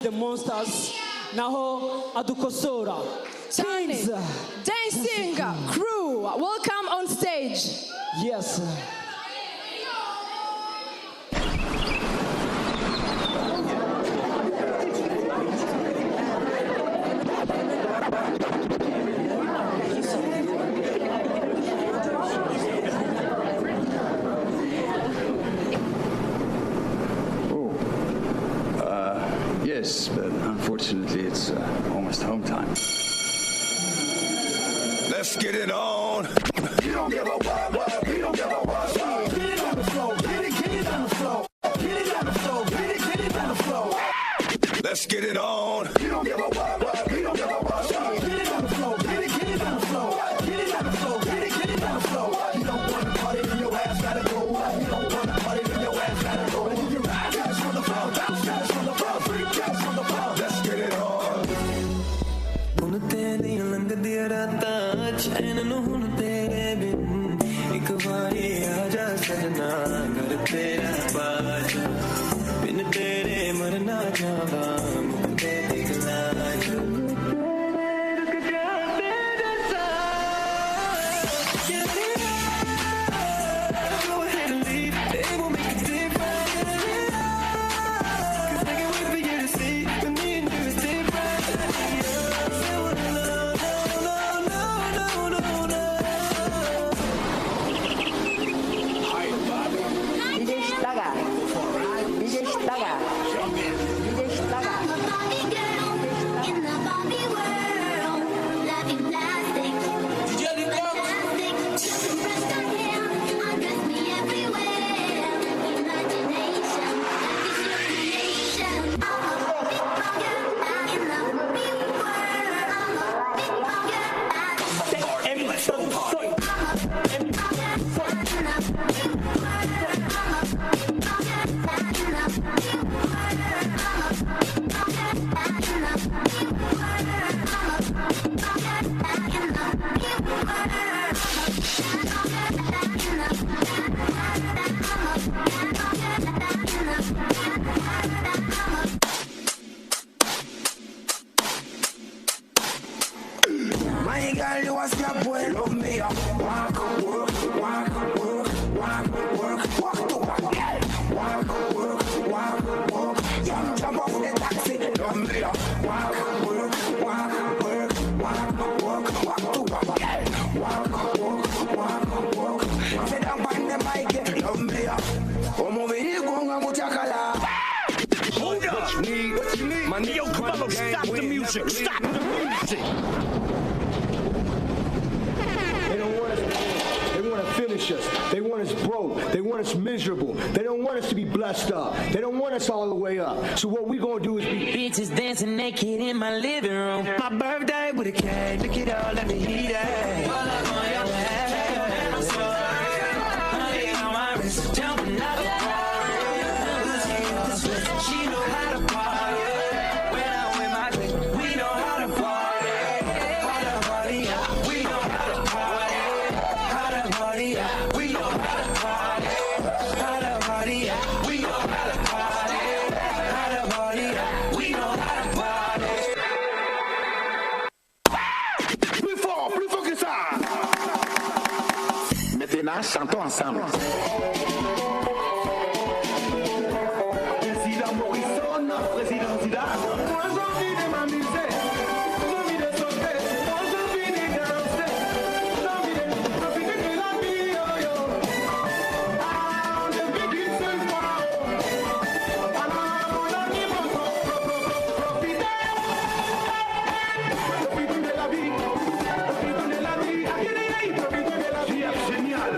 the monsters naho adukosora. Kings, dancing crew, welcome on stage. Yes. Yes, but unfortunately it's almost home time. Let's get it on. You don't give a what, you don't give a what. Get it on the floor, get it on the floor. Get it on the floor, get it on the floor. Let's get it on. You don't give a what, you don't give a what. Get it on the floor, get it on the floor. Get it on the floor, get it on the floor. You don't want to party, then your ass gotta go. You don't want to party, then your ass gotta go. And if you ride, that's from the floor, bounce, that's from the floor, freak, that's from the floor. Let's get it on. चैन हुन तेरे बिन एक बारी आजा सजना घर तेरा बाजा बिन तेरे मरना जावा मुझे दिखला रुक जा तेरे साथ go ahead and leave they will make a difference 'cause I can't wait for you to see when me and you is different. My girl, you a snap boy, love me. Walk, work, walk, work, walk, work, walk to walk. Walk, work, walk, walk. Young jump off the taxi, love me. Walk, work, walk, work, walk, work, walk to walk. Walk, work, walk, work. Sit down on the mic, love me. Como venir con a mucha cala. Hold up! What you need? My Neo Cabello, stop the music! Stop the music! They don't want us. They want to finish us. They want us broke. They want us miserable. They don't want us to be blessed up. They don't want us all the way up. So what we gonna do is be bitches dancing naked in my living room. My birthday with a cake, look at all of the heat. Jumping out the she know how to party. When I'm with my clique, we know how to party. How to party, we know how to party. How to party, we know how to party. How to party, we know how to party. How to party, we know how to party. Plus fort que ça. Maintenant, chantons ensemble. Génial.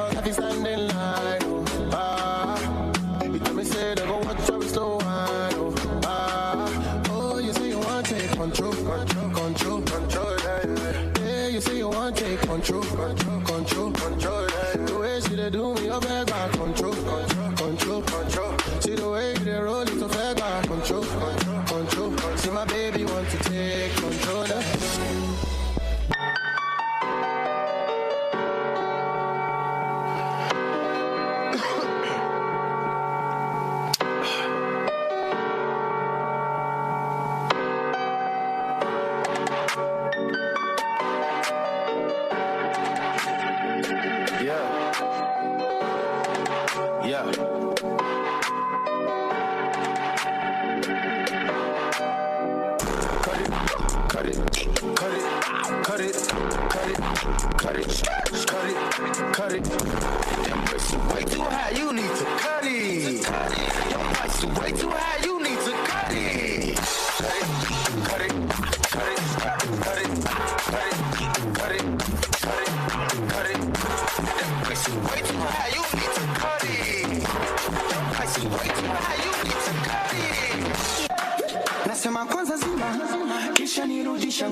girls have you standing line. Oh, you tell me say they gon' watch how we slow wine. Oh, you say you want to take control, yeah. You say you want to take control, yeah. The way she they do me, I beg back control. See the way they roll it, I beg back control. See my baby want to take control. Cut it. Them prices way too high, you need to cut it. Them prices way too high, you need to cut it. Cut it. Them prices way too high, you need to cut it. Them prices way too high, you need to cut it. Nasema kwanza zima, kisha nirudisha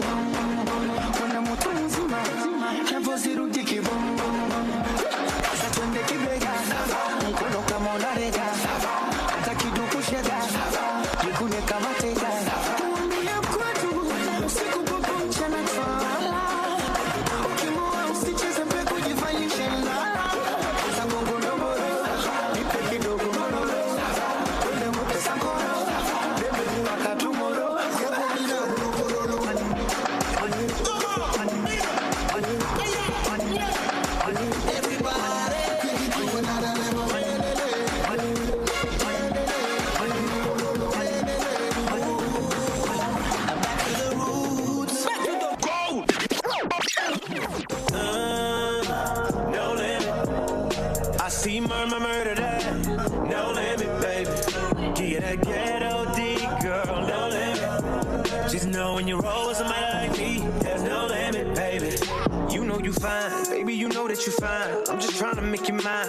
kwenda mtu mzima, hevo zirudi kibongo. Sasa twende kibega, mkono kama unarega, hata kiduku shega, jikune kama tega. Tuambie kwetu, usiku popo mchana twala, ukimua usicheze mpe kujifanyishe lala. Sasa gongo ndomboro, nipe kidogo mororo, twende mute sankoro, bebe ni wakatumoro. See murder that, no limit, baby. Give you that ghetto D, girl, no limit. Just know when you roll with somebody like me, there's no limit, baby. You know you fine, baby, you know that you fine. I'm just trying to make you mine,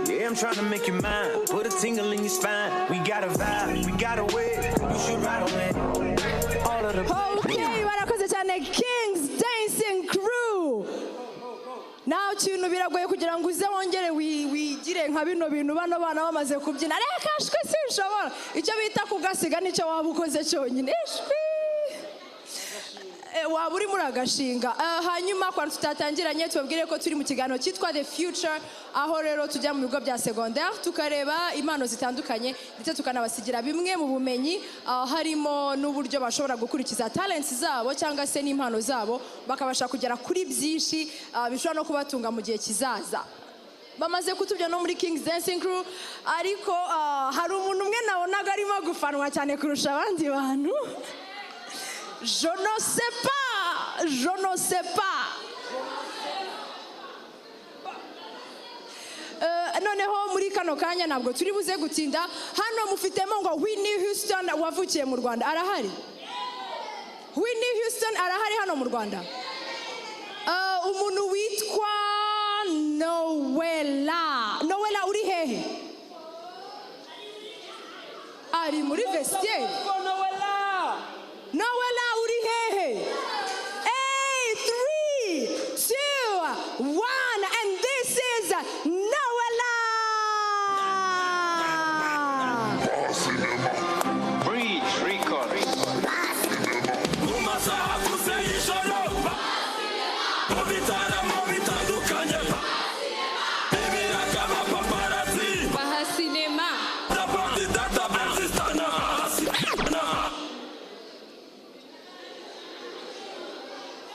Yeah, I'm trying to make you mine. Put a tingle in your spine. We got a vibe, we got a way. You should ride on it. All of the Okay, barakoze cyane Kings Dancing Crew. Naho kintu biragoye kugira ngo uze wongere wigire nka bino bintu bano bana bamaze kubyina. Reka shwe sinshobora. Icyo bita kugasiga nicyo waba ukoze cyonyine. Waba uri muri agashinga. Hanyuma kwa tutatangiranye tubabwire ko turi mu kiganiro cyitwa The Future, aho rero tujya mu bigo bya secondaire tukareba impano zitandukanye ndetse tukanabasigira bimwe mu bumenyi, harimo n'uburyo bashobora gukurikiza talents zabo cyangwa se n'impano zabo bakabasha kugera kuri byinshi bishobora no kubatunga mu gihe kizaza. Bamaze kutubya no muri Kings Dancing Crew, ariko hari umuntu umwe nabonaga arimo gufanwa cyane kurusha abandi bantu. Je ne sais pas. Noneho muri kano kanya ntabwo turi buze gutinda. Hano mufitemo ngo Whitney Houston wavukiye mu Rwanda arahari. Whitney Houston arahari hano mu Rwanda. Umuntu witwa Noella uri hehe? Ari muri vestiaire. Noella uri hehe? 8, 3, 2, 1, and this is Noella. Breach Records.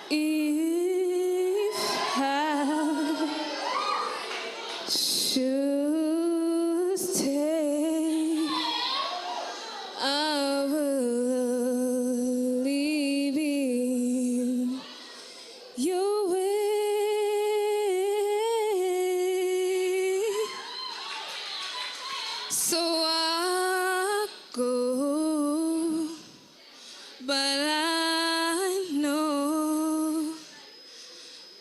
If I should stay, I will leave in your way. So I go, but I know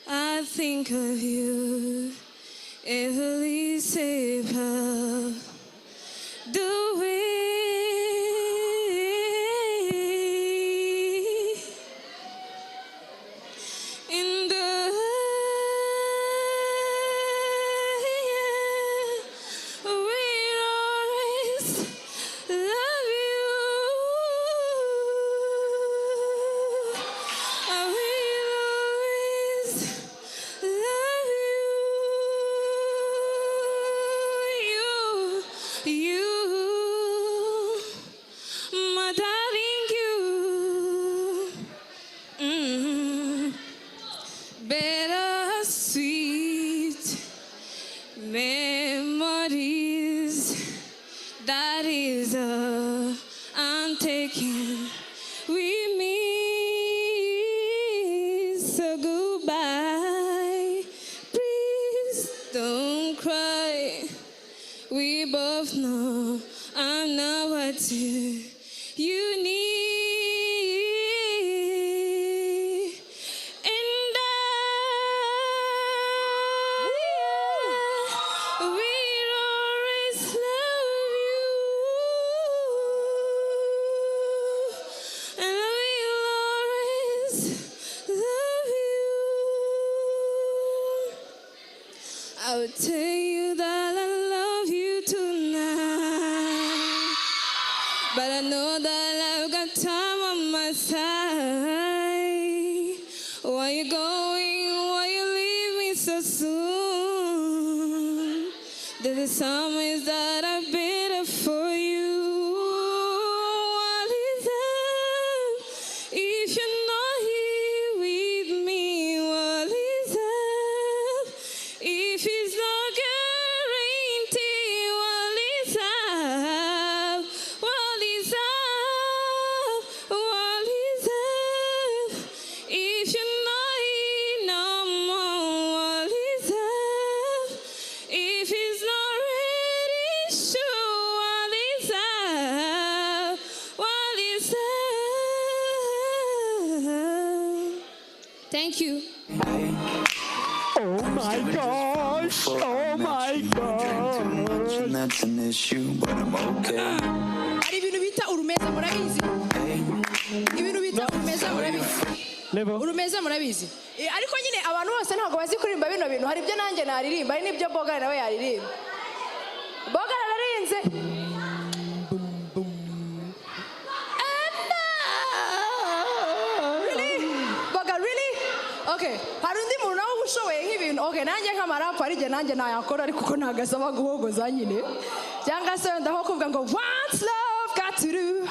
I think of you irreplaceable. The way in the we'll always love you. I will always love you, my darling, you. Bittersweet memories. That is all I'm taking with me. So goodbye. Please don't cry. We both know I'm not what you need. And I will always love you. And I will always love you. I will tell you that I love you tonight, but I know that I've got time on my side. Why you going? Why you leave me so soon? There's a summers that are better for you. What is up if you're not here with me? What is up if it's not guaranteed? What is up? What is up? What is up if you're not here no more? What is up if it's not ready? Sure, what is up? What is up? Thank you. Oh my gosh! Oh my gosh! That's an issue, but I'm okay. hari ibintu bita urumeza murabizi ibintu bita urumeza murabizi Level. urumeza murabizi ariko nyine abantu bose ntabwo bazi kuririmba bino bintu hari ibyo nanjye naririmba hari n'ibyo Boga nawe yaririmba Boga ararinze Really? Boga, really? Okay, hari undi muntu nawe ushoboye nk'ibintu okay nanjye nk'amarapu hari igihe nanjye nayakora ariko ko ntagasaba guhogoza nyine cyangwa se wenda nko kuvuga ngo what's love got to do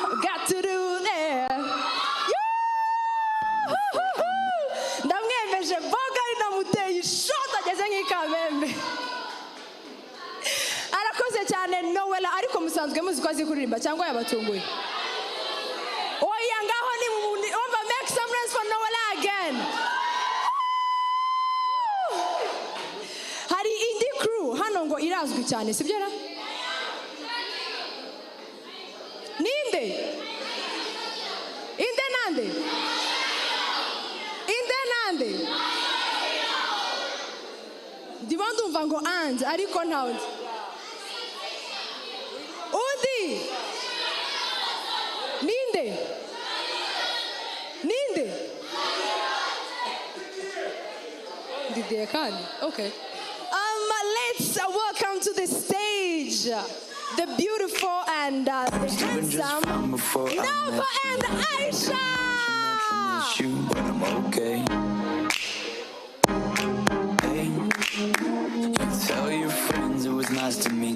there. Ndamwemeje Boga ari namuteye ishoti ageze nk'ikamembe arakoze cyane Noella ariko musanzwe muzi ko azi kuririmba cyangwa yabatunguye oya ngaho ni umva make some noise for Noella again. Hari indi crew hano ngo irazwi cyane sibyo ra ninde inde nande inde nande ndimo ndumva ngo anje ariko ntawe undi ninde ninde Didier kandi okay let's welcome to the stage the beautiful and the handsome Nova and Aisha. Issue, but I'm okay. Hey, you tell your friends it was nice to meet